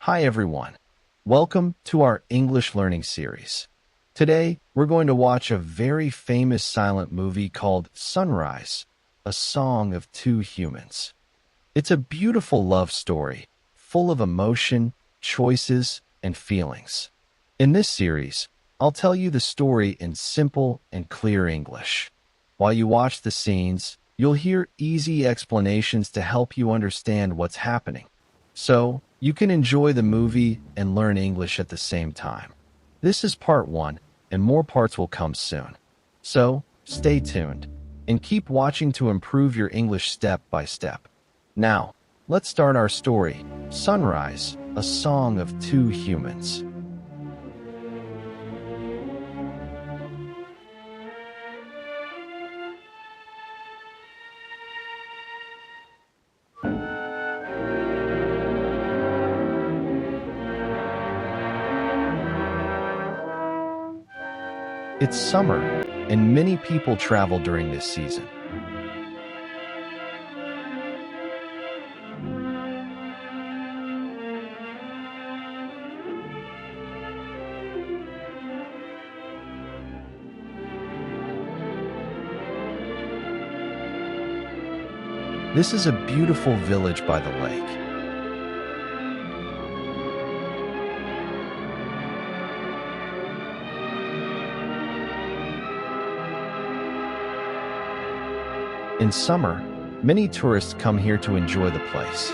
Hi everyone. Welcome to our English learning series. Today, we're going to watch a very famous silent movie called Sunrise, A Song of Two Humans. It's a beautiful love story, full of emotion, choices, and feelings. In this series, I'll tell you the story in simple and clear English. While you watch the scenes, you'll hear easy explanations to help you understand what's happening. So, you can enjoy the movie and learn English at the same time. This is part one, and more parts will come soon. So, stay tuned and keep watching to improve your English step by step. Now, let's start our story. Sunrise, a song of two humans. It's summer, and many people travel during this season. This is a beautiful village by the lake. In summer, many tourists come here to enjoy the place.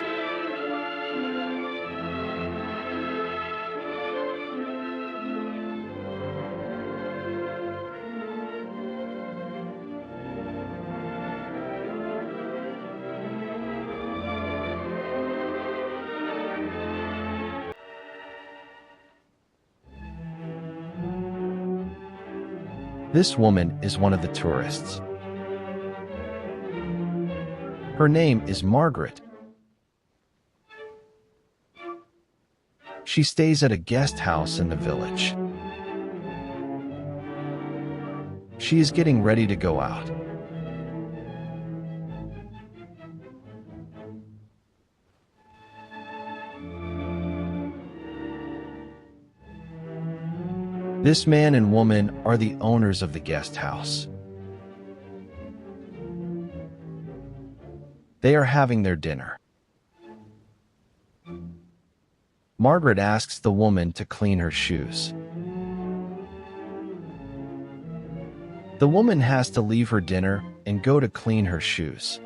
This woman is one of the tourists. Her name is Margaret. She stays at a guest house in the village. She is getting ready to go out. This man and woman are the owners of the guest house. They are having their dinner. Margaret asks the woman to clean her shoes. The woman has to leave her dinner and go to clean her shoes.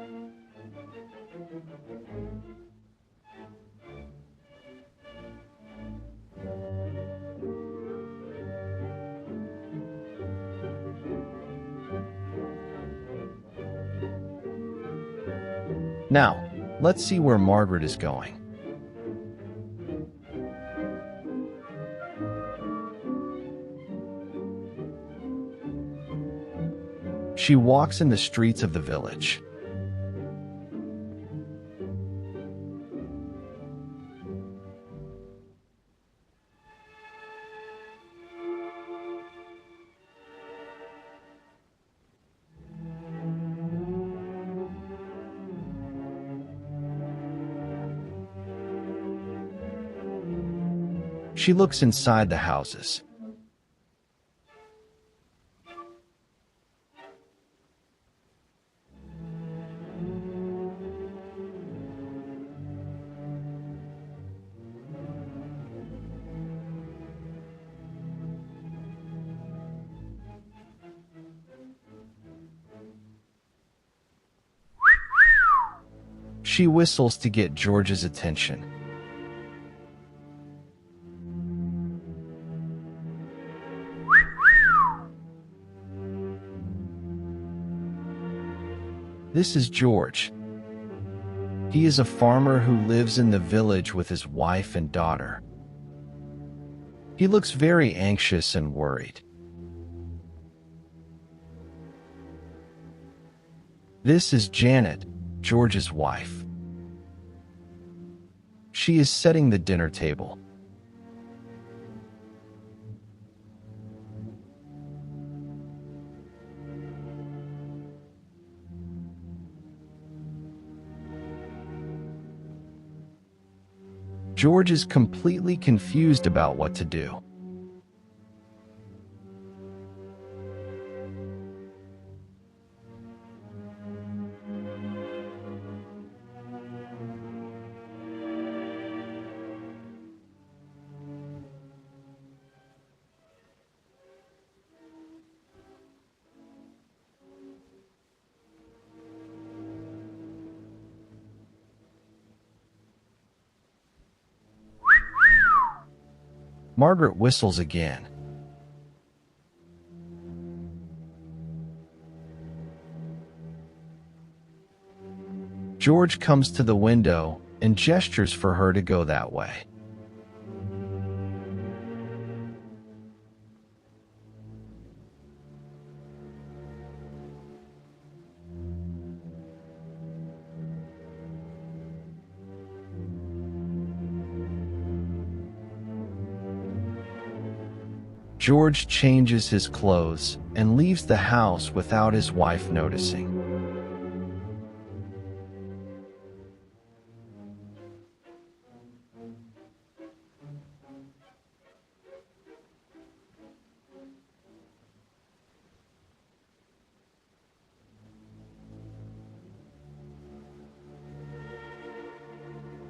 Now, let's see where Margaret is going. She walks in the streets of the village. She looks inside the houses. She whistles to get George's attention. This is George. He is a farmer who lives in the village with his wife and daughter. He looks very anxious and worried. This is Janet, George's wife. She is setting the dinner table. George is completely confused about what to do. Margaret whistles again. George comes to the window and gestures for her to go that way. George changes his clothes and leaves the house without his wife noticing.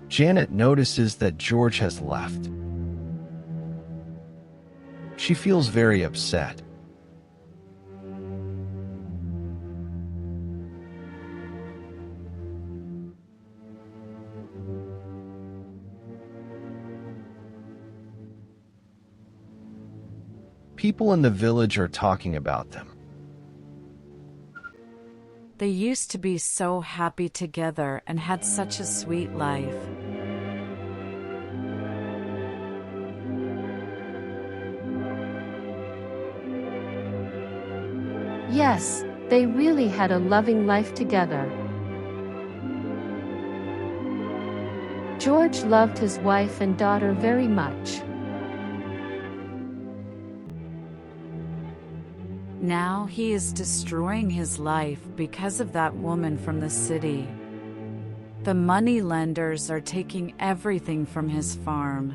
Janet notices that George has left. She feels very upset. People in the village are talking about them. They used to be so happy together and had such a sweet life. Yes, they really had a loving life together. George loved his wife and daughter very much. Now he is destroying his life because of that woman from the city. The money lenders are taking everything from his farm.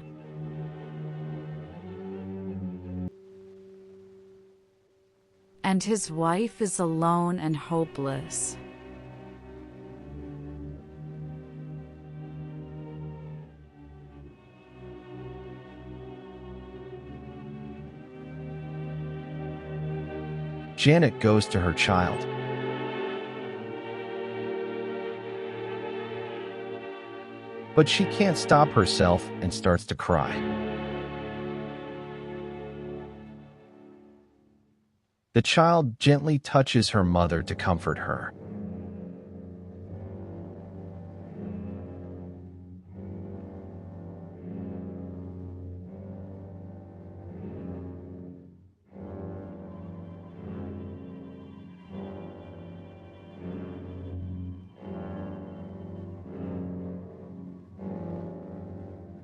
And his wife is alone and hopeless. Janet goes to her child. But she can't stop herself and starts to cry. The child gently touches her mother to comfort her.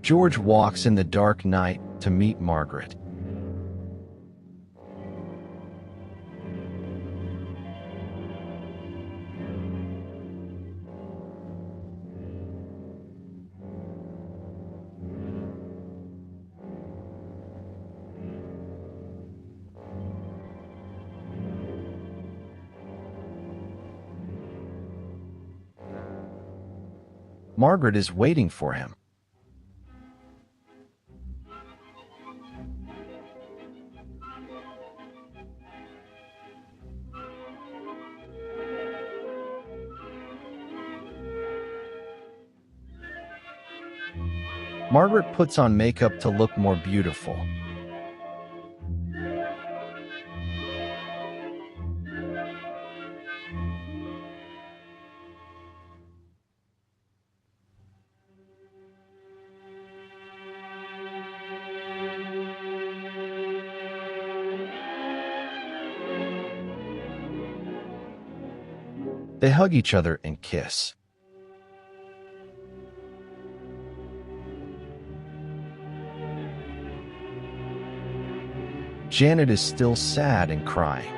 George walks in the dark night to meet Margaret. Margaret is waiting for him. Margaret puts on makeup to look more beautiful. They hug each other and kiss. Janet is still sad and crying.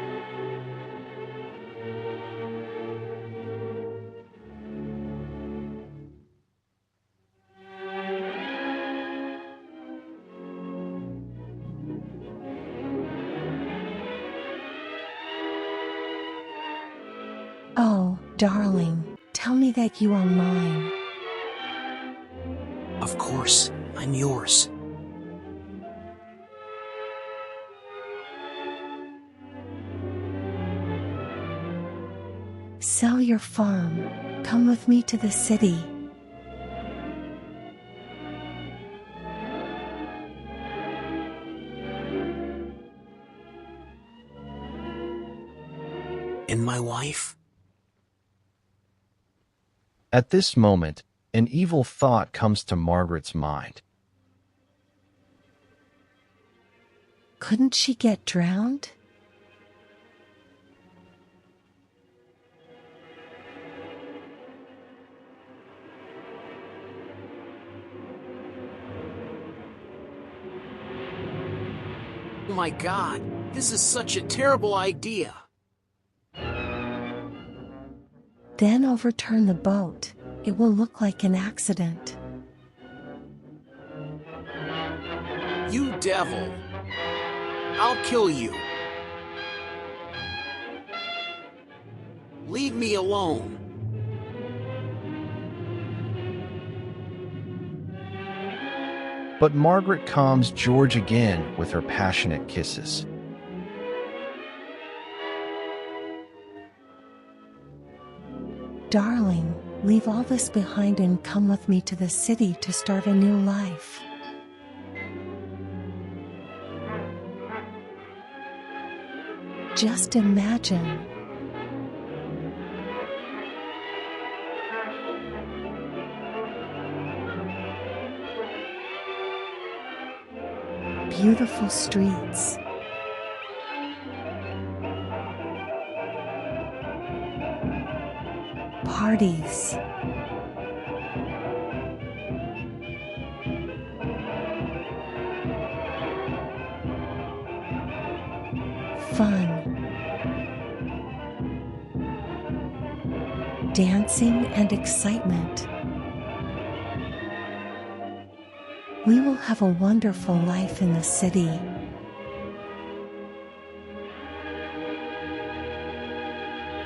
Darling, tell me that you are mine. Of course, I'm yours. Sell your farm. Come with me to the city. And my wife? At this moment, an evil thought comes to Margaret's mind. Couldn't she get drowned? Oh my God, this is such a terrible idea. Then overturn the boat. It will look like an accident. You devil! I'll kill you. Leave me alone. But Margaret calms George again with her passionate kisses. Darling, leave all this behind and come with me to the city to start a new life. Just imagine. Beautiful streets. Parties. Fun. Dancing and excitement. We will have a wonderful life in the city.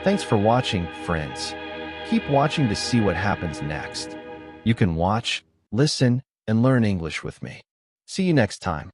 Thanks for watching, friends. Keep watching to see what happens next. You can watch, listen, and learn English with me. See you next time.